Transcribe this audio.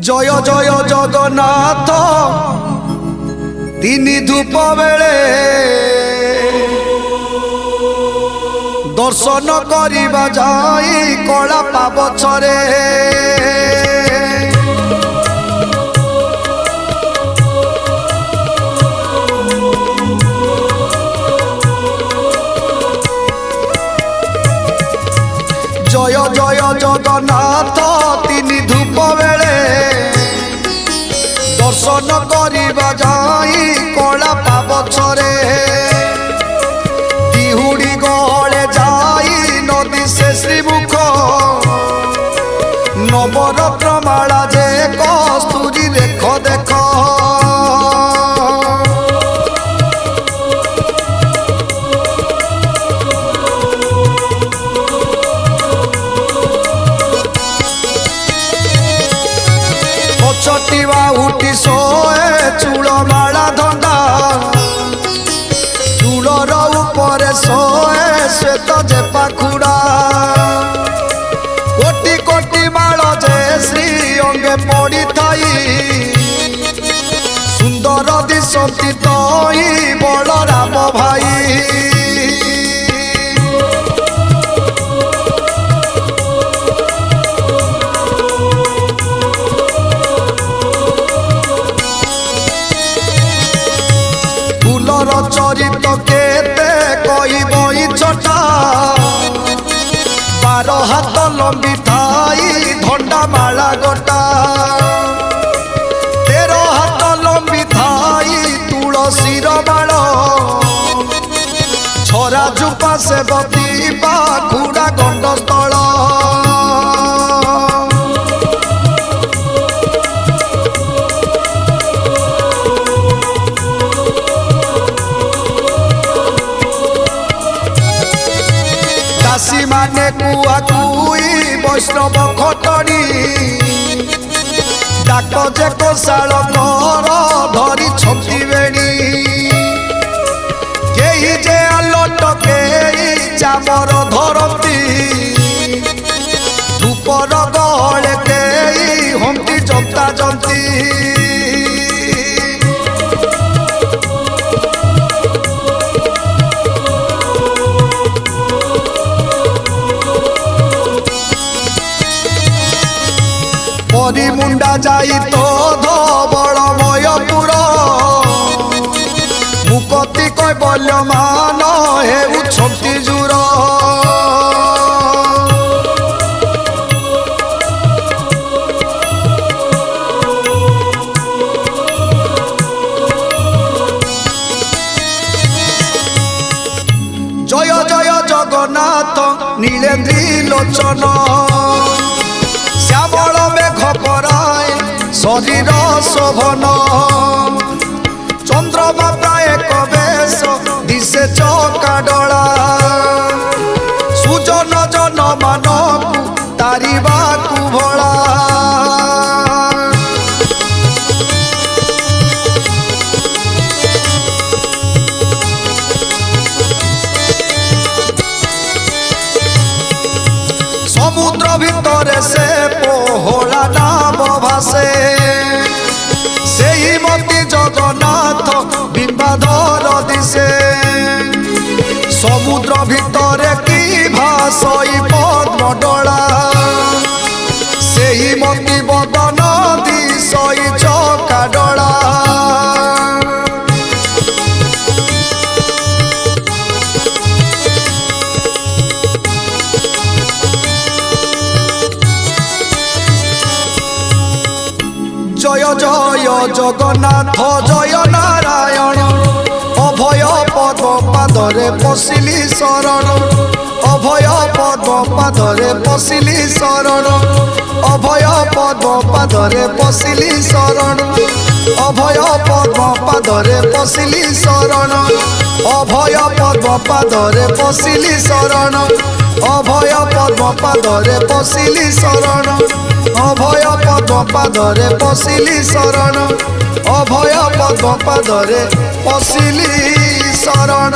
जय जय जगन्नाथ तीन धूप बेले दर्शन करिबा जाई कला पाबछरे जय जय जगन्नाथ तीन धूप बेले दर्शन करिबा जाई कला पाबछरे दिहुड़ी गले जाई नदी से श्रीमुख नवरत्न माला जे कस्तूरी देख देख चटिवा उठी सोए चूल माला धंदा चूलर ऊपर सोए श्वेत जे पाखुड़ा कोटी कोटी माल जे श्री अंगे पड़ी थाई सुंदर दिशती तई बलराम भाई चरित केते कई बई छटा बार हाथ लंबी थाई धंडा माला गोटा 13 हाथ लंबी थाई तुलसीर माल छरा जुपा से बती पाखुड़ा गंडस्थल दासी माने कुआ कुई वैष्णव खटनी डाक जे कोशाल घर धरी छंती बेणी केही जे आलोट केही चामर धरती धूपर गहले केही हमती जंता जंती मुंडा जाई तो धवलमयपुर मुकति कैबल्यमान हेउछंती जुर जय जय जगन्नाथ नीलेन्द्री लोचन श्यामल मेघ पराय शरीर शोभन चंद्रमा प्राय कवेश दिशे चकाडला सुजन जन मानकु तारिबाकु भला समुद्र भितरे से पोहला नाम भासे से ही मती जगन्नाथ बिंबाधर दिशे समुद्र भितरे की भाषई पद्मडला से ही मती बदन दिशई चकाडला जय जय जगन्नाथ जय नारायण अभय पद्म पादरे पशिली शरण अभय पद्म पादरे पशिली शरण अभय पद्म पादरे पशिली शरण अभय पद्म पादरे पशिली शरण अभय पद्म पादरे पशिली शरण अभय पद्म पादरे पशिली शरण अभय पद्म पादरे पशिली शरण अभय पद्म पादरे पशिली शरण।